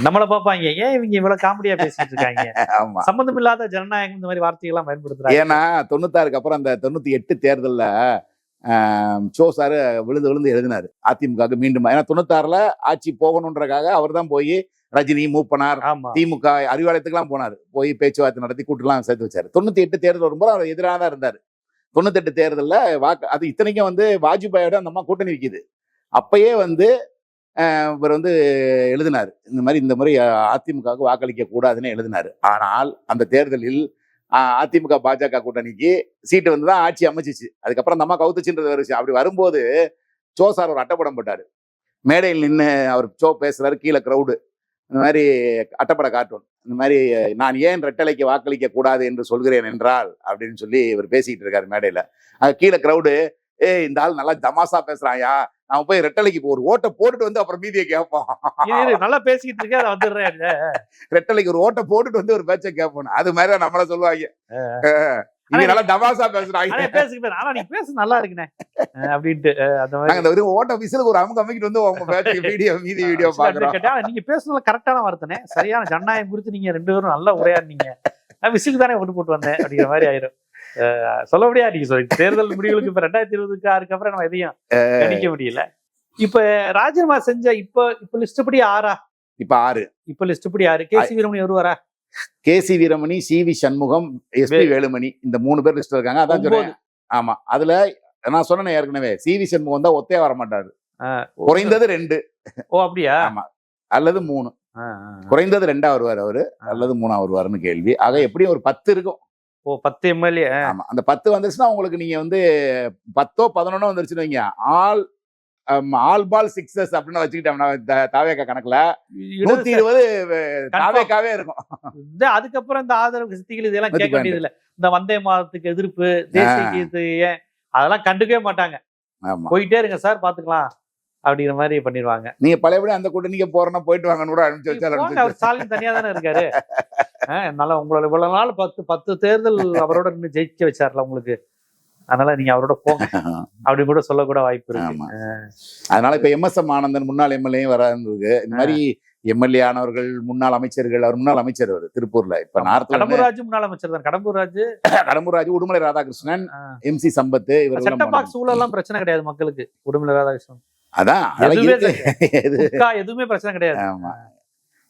நம்மள பாப்பாங்க, ஏன் இவங்க இவ்வளவு காமெடியா பேசிட்டு இருக்காங்க, ஆமா, சம்பந்தம் இல்லாத ஜனநாயகம் இந்த மாதிரி வார்த்தைகள்லாம் பயன்படுத்துறாங்க. ஏன்னா 96க்கு அப்புறம் அந்த 98 தேர்தல்ல சோ சாரு விழுந்து விழுந்து எழுதினாரு அதிமுக மீண்டும். ஏன்னா 96ல ஆட்சி போகணுன்றக்காக அவர் தான் போய் ரஜினி, மூப்பனார், ஆமா, திமுக அறிவாலயத்துக்குலாம் போனார், போய் பேச்சுவார்த்தை நடத்தி கூட்டுலாம் சேர்த்து வச்சாரு. 98 தேர்தல் வரும்போது அவர் எதிராக தான் இருந்தாரு. 98 தேர்தலில் வாக்கு, அது இத்தனைக்கும் வந்து வாஜ்பாயோட அந்த அம்மா கூட்டணி வைக்குது. அப்பயே வந்து இவர் வந்து எழுதினார், இந்த மாதிரி இந்த முறை அதிமுகவுக்கு வாக்களிக்க கூடாதுன்னு எழுதினாரு. ஆனால் அந்த தேர்தலில் அதிமுக பாஜக கூட்டணிக்கு சீட்டு வந்து தான் ஆட்சி அமைச்சிச்சு. அதுக்கப்புறம் அந்த அம்மா கவுத்துச்சுன்றது ஒரு விஷயம். அப்படி வரும்போது சோ சார் ஒரு அட்டைப்படம் போட்டாரு, மேடையில் நின்று அவர் சோ பேசுறாரு, கீழே கிரௌடு இந்த மாதிரி அட்டப்பட கார்ட்டூன், இந்த மாதிரி நான் ஏன் ரெட்டலைக்கு வாக்களிக்க கூடாது என்று சொல்கிறேன் என்றால் அப்படின்னு சொல்லி இவர் பேசிக்கிட்டு இருக்காரு மேடையில. கீழே கிரௌடு, இந்த ஆள் நல்லா தமாசா பேசுறாயா, நாம போய் ரெட்டலைக்கு ஒரு ஓட்டை போட்டுட்டு வந்து அப்புறம் மீதியை கேட்போம். நல்லா பேசிக்கிட்டு இருக்கேன், அதை வந்துடுறேன், ரெட்டலைக்கு ஒரு ஓட்டை போட்டுட்டு வந்து ஒரு பேச்சை கேட்போம். அது மாதிரி நம்மள சொல்லுவாங்க, நல்லா தமாசா பேசுறாங்க, ஆனா நீ பேச நல்லா இருக்குனே அப்படின்ட்டு. அந்த மாதிரி அந்த ஒரு ஓட்ட ஆபீஸ்ல ஒரு அமுக்கு அமைக்கிட்டு வந்து உங்க பேச்ச வீடியோ மீதி வீடியோ பாக்குறோம். நீங்க பேசுனதுல கரெக்டான வார்த்தைனே, சரியான ஜனநாயகம் குறித்து நீங்க 2 பேரும் நல்லா உரையாடுனீங்க, நான் விசிலுக்கு தானே போட்டு வந்தேன் அப்படிங்கிற மாதிரி ஆயிரும். சொல்ல முடியாது, நீங்க சொல்லி தேர்தல் முடிவுகளுக்கு இப்ப 2026 அப்புறம் நம்ம எதையும் கணிக்க முடியல. இப்ப ராஜினாமா செஞ்ச இப்ப லிஸ்ட் படி 6 இப்ப 6 இப்ப லிஸ்ட் படி 6 கேசி வீரமணி வருவாரா? கேசி வீரமணி, சி.வி. சண்முகம், எஸ்.பி. வேலுமணி, இந்த 3 பேர் லிஸ்ட் இருக்காங்க. அதான் சொல்றேன். ஆமா, அதுல நான் சொன்னேன் ஏற்கனவே, சி.வி. சண்முகம் தான் ஒத்தையா வர மாட்டாரு, குறைந்தது 2. ஓ அப்படியா? ஆமா, அல்லது 3, குறைந்தது 2 வருவார் அவரு, அல்லது 3 வருவாருன்னு கேள்வி. ஆக எப்படியும் ஒரு 10 இருக்கும். ஓ 10 எம்எல்ஏ. ஆமா, அந்த 10 வந்துருச்சுன்னா உங்களுக்கு நீங்க வந்து 10 11 வந்துருச்சுன்னு வைங்க, ஆல் பால் சிக்ஸஸ் அப்படின்னு வச்சுக்கிட்டோம்னா தாவேக்கா கணக்குல 120 தாவேக்காவே இருக்கும். அதுக்கப்புறம் இந்த ஆதரவு சக்திகள் இதெல்லாம் கேட்க வேண்டியது இல்ல. இந்த வந்தே மாதத்துக்கு எதிர்ப்பு, தேசிய கீதத்தை அதெல்லாம் கண்டுக்கவே மாட்டாங்க. போயிட்டே இருங்க சார் பாத்துக்கலாம் அப்படிங்கிற மாதிரி பண்ணிடுவாங்க. நீங்க பழையபடி அந்த கூட்டணிக்கு போறோம்னா போயிட்டு வாங்கன்னு கூட அனுப்பிச்சு வச்சாரு. அவர் ஸ்டாலின் தனியா தானே இருக்காரு. நல்லா உங்களோட இவ்வளவு நாள் 10 தேர்தல் அவரோட இன்னும் ஜெயிக்க வச்சார்ல உங்களுக்கு, அதனால நீங்க அவரோட போங்க அப்படின்னு கூட சொல்லக்கூட வாய்ப்பு இருக்கு. அதனால இப்ப எம்.எஸ்.எம். ஆனந்தன் முன்னாள் எம்எல்ஏ வராதுருக்கு. இந்த மாதிரி எம்எல்ஏ ஆனவர்கள், முன்னாள் அமைச்சர்கள், அவர் முன்னாள் அமைச்சர் அவர் திருப்பூர்ல. இப்ப கடம்பூராஜ் முன்னாள் அமைச்சர் தான். கடம்பூராஜ், உடுமலை ராதாகிருஷ்ணன், எம்.சி. சம்பத், இவர்கள் சூழலாம் பிரச்சனை கிடையாது மக்களுக்கு. உடுமலை ராதாகிருஷ்ணன் அதான் எதுவுமே பிரச்சனை கிடையாது.